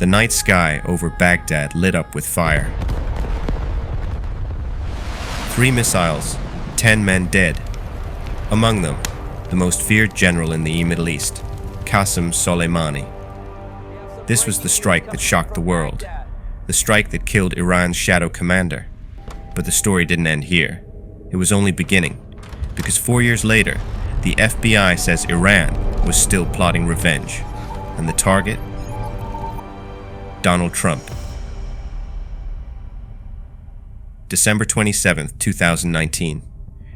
The night sky over Baghdad lit up with fire. 3 missiles, 10 men dead. Among them, the most feared general in the Middle East, Qassem Soleimani. This was the strike that shocked the world, the strike that killed Iran's shadow commander. But the story didn't end here. It was only beginning, because 4 years later, the FBI says Iran was still plotting revenge, and the target? Donald Trump. December 27, 2019.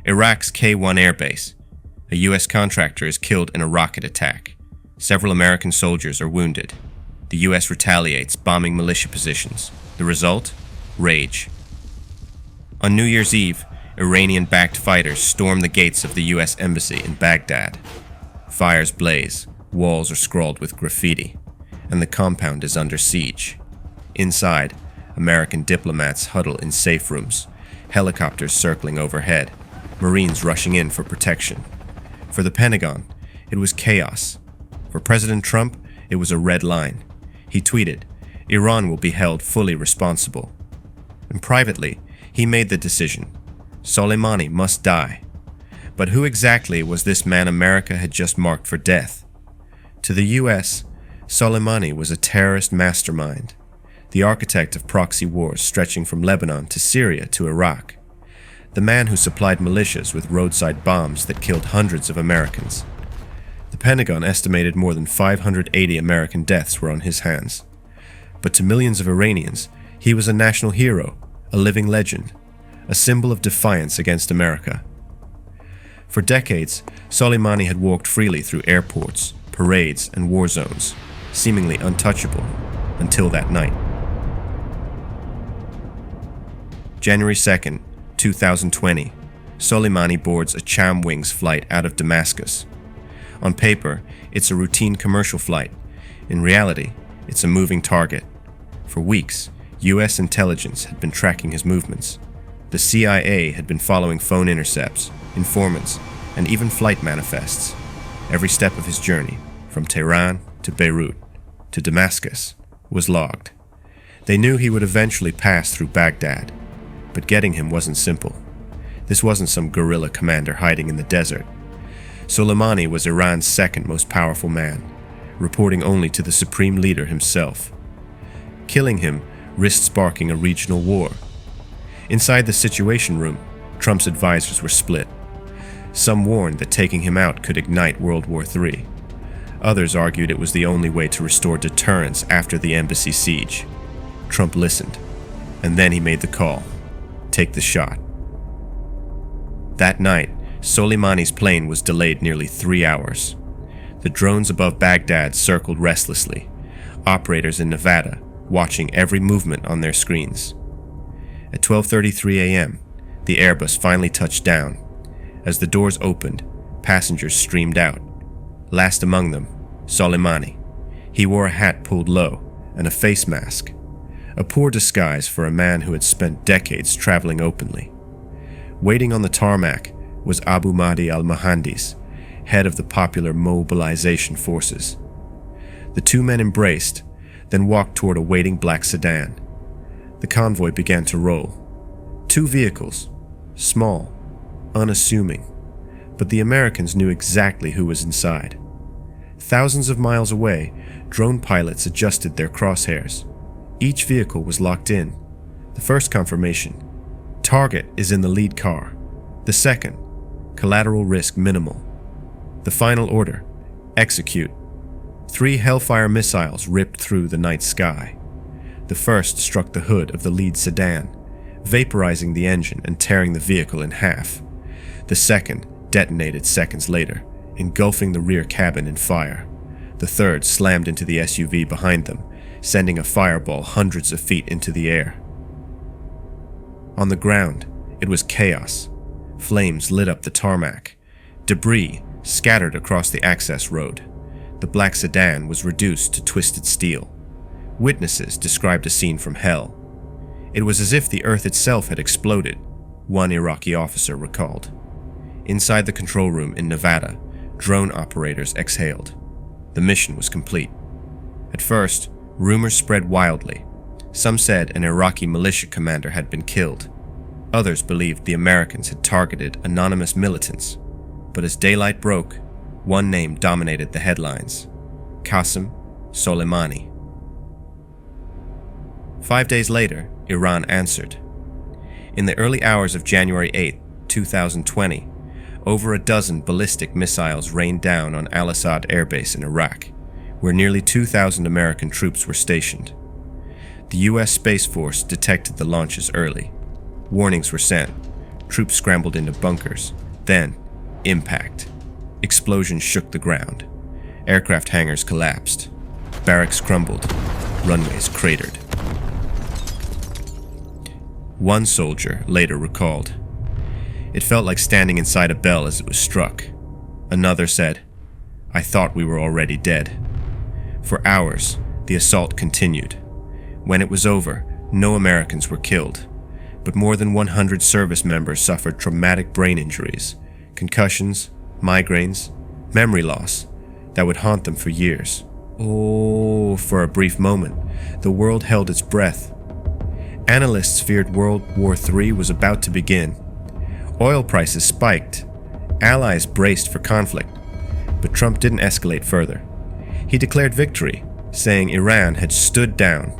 Iraq's K-1 airbase. A U.S. contractor is killed in a rocket attack. Several American soldiers are wounded. The U.S. retaliates, bombing militia positions. The result? Rage. On New Year's Eve, Iranian-backed fighters storm the gates of the U.S. Embassy in Baghdad. Fires blaze, walls are scrawled with graffiti, and the compound is under siege. Inside, American diplomats huddle in safe rooms, helicopters circling overhead, Marines rushing in for protection. For the Pentagon, it was chaos. For President Trump, it was a red line. He tweeted, "Iran will be held fully responsible." And privately, he made the decision. Soleimani must die. But who exactly was this man America had just marked for death? To the U.S., Soleimani was a terrorist mastermind, the architect of proxy wars stretching from Lebanon to Syria to Iraq, the man who supplied militias with roadside bombs that killed hundreds of Americans. The Pentagon estimated more than 580 American deaths were on his hands. But to millions of Iranians, he was a national hero, a living legend, a symbol of defiance against America. For decades, Soleimani had walked freely through airports, parades, and war zones, seemingly untouchable, until that night. January 2nd, 2020, Soleimani boards a Chamwings flight out of Damascus. On paper, it's a routine commercial flight. In reality, it's a moving target. For weeks, U.S. intelligence had been tracking his movements. The CIA had been following phone intercepts, informants, and even flight manifests. Every step of his journey, from Tehran to Beirut to Damascus, was logged. They knew he would eventually pass through Baghdad, but getting him wasn't simple. This wasn't some guerrilla commander hiding in the desert. Soleimani was Iran's second most powerful man, reporting only to the supreme leader himself. Killing him risked sparking a regional war. Inside the Situation Room, Trump's advisors were split. Some warned that taking him out could ignite World War III. Others argued it was the only way to restore deterrence after the embassy siege. Trump listened, and then he made the call. Take the shot. That night, Soleimani's plane was delayed nearly 3 hours. The drones above Baghdad circled restlessly, operators in Nevada watching every movement on their screens. At 12:33 a.m., the Airbus finally touched down. As the doors opened, passengers streamed out. Last among them, Soleimani. He wore a hat pulled low and a face mask, a poor disguise for a man who had spent decades traveling openly. Waiting on the tarmac was Abu Mahdi al-Mohandis, head of the Popular Mobilization Forces. The two men embraced, then walked toward a waiting black sedan. The convoy began to roll. 2 vehicles, small, unassuming, but the Americans knew exactly who was inside. Thousands of miles away, drone pilots adjusted their crosshairs. Each vehicle was locked in. The first confirmation: target is in the lead car. The second: collateral risk minimal. The final order: execute. 3 Hellfire missiles ripped through the night sky. The first struck the hood of the lead sedan, vaporizing the engine and tearing the vehicle in half. The second detonated seconds later, engulfing the rear cabin in fire. The third slammed into the SUV behind them, sending a fireball hundreds of feet into the air. On the ground, it was chaos. Flames lit up the tarmac. Debris scattered across the access road. The black sedan was reduced to twisted steel. Witnesses described a scene from hell. It was as if the earth itself had exploded, one Iraqi officer recalled. Inside the control room in Nevada, drone operators exhaled. The mission was complete. At first, Rumors spread wildly. Some said an Iraqi militia commander had been killed. Others believed the Americans had targeted anonymous militants. But as daylight broke, one name dominated the headlines: Qassem Soleimani. 5 days later, Iran answered. In the early hours of January 8, 2020, over a dozen ballistic missiles rained down on Al-Assad Air Base in Iraq, where nearly 2,000 American troops were stationed. The U.S. Space Force detected the launches early. Warnings were sent. Troops scrambled into bunkers. Then, impact. Explosions shook the ground. Aircraft hangars collapsed. Barracks crumbled. Runways cratered. One soldier later recalled, "It felt like standing inside a bell as it was struck." Another said, "I thought we were already dead." For hours, the assault continued. When it was over, no Americans were killed, but more than 100 service members suffered traumatic brain injuries, concussions, migraines, memory loss that would haunt them for years. Oh, for a brief moment, the world held its breath. Analysts feared World War III was about to begin. Oil prices spiked. Allies braced for conflict. But Trump didn't escalate further. He declared victory, saying Iran had stood down.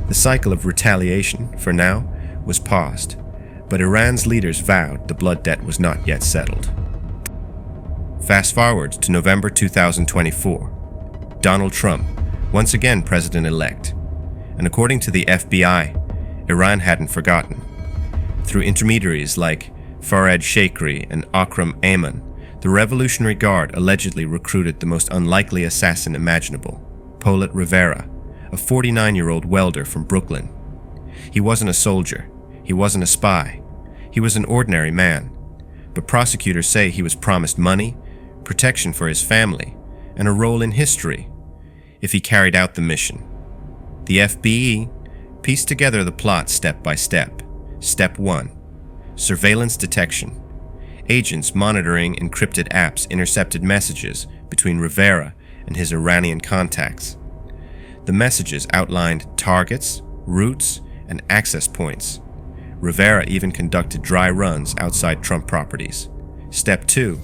The cycle of retaliation, for now, was paused, but Iran's leaders vowed the blood debt was not yet settled. Fast forward to November 2024. Donald Trump, once again president-elect. And according to the FBI, Iran hadn't forgotten. Through intermediaries like Fareed Shakri and Akram Ayman, the Revolutionary Guard allegedly recruited the most unlikely assassin imaginable, Polet Rivera, a 49-year-old welder from Brooklyn. He wasn't a soldier. He wasn't a spy. He was an ordinary man. But prosecutors say he was promised money, protection for his family, and a role in history if he carried out the mission. The FBI pieced together the plot step by step. Step 1. Surveillance detection. Agents monitoring encrypted apps intercepted messages between Rivera and his Iranian contacts. The messages outlined targets, routes, and access points. Rivera even conducted dry runs outside Trump properties. Step 2.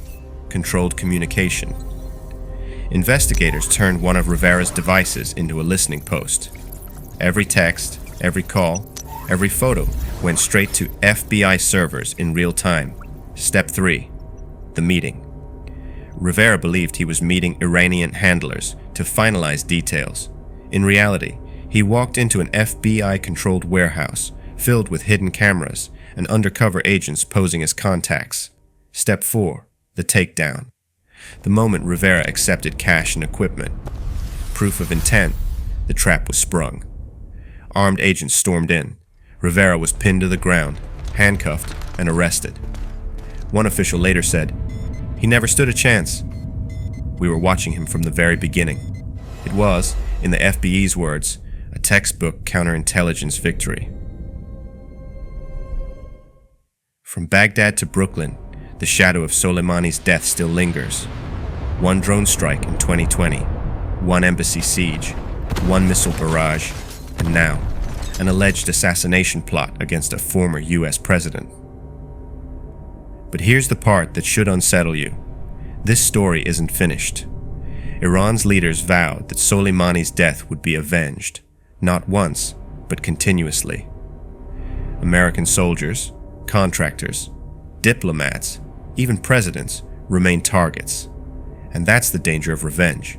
Controlled communication. Investigators turned one of Rivera's devices into a listening post. Every text, every call, every photo went straight to FBI servers in real time. Step 3. The meeting. Rivera believed he was meeting Iranian handlers to finalize details. In reality, he walked into an FBI-controlled warehouse filled with hidden cameras and undercover agents posing as contacts. Step 4. The takedown. The moment Rivera accepted cash and equipment. Proof of intent, the trap was sprung. Armed agents stormed in. Rivera was pinned to the ground, handcuffed, and arrested. One official later said, "He never stood a chance. We were watching him from the very beginning." It was, in the FBI's words, a textbook counterintelligence victory. From Baghdad to Brooklyn, the shadow of Soleimani's death still lingers. One drone strike in 2020, one embassy siege, one missile barrage, and now, an alleged assassination plot against a former US president. But here's the part that should unsettle you. This story isn't finished. Iran's leaders vowed that Soleimani's death would be avenged, not once, but continuously. American soldiers, contractors, diplomats, even presidents remain targets. And that's the danger of revenge.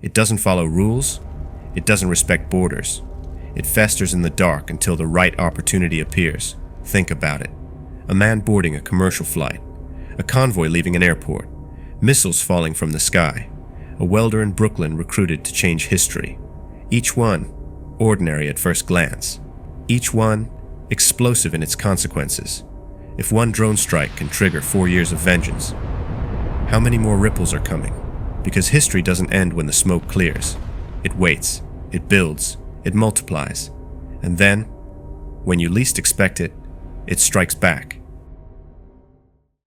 It doesn't follow rules. It doesn't respect borders. It festers in the dark until the right opportunity appears. Think about it. A man boarding a commercial flight, a convoy leaving an airport, missiles falling from the sky, a welder in Brooklyn recruited to change history. Each one ordinary at first glance. Each one explosive in its consequences. If one drone strike can trigger 4 years of vengeance, how many more ripples are coming? Because history doesn't end when the smoke clears. It waits, it builds, it multiplies, and then, when you least expect it, it strikes back.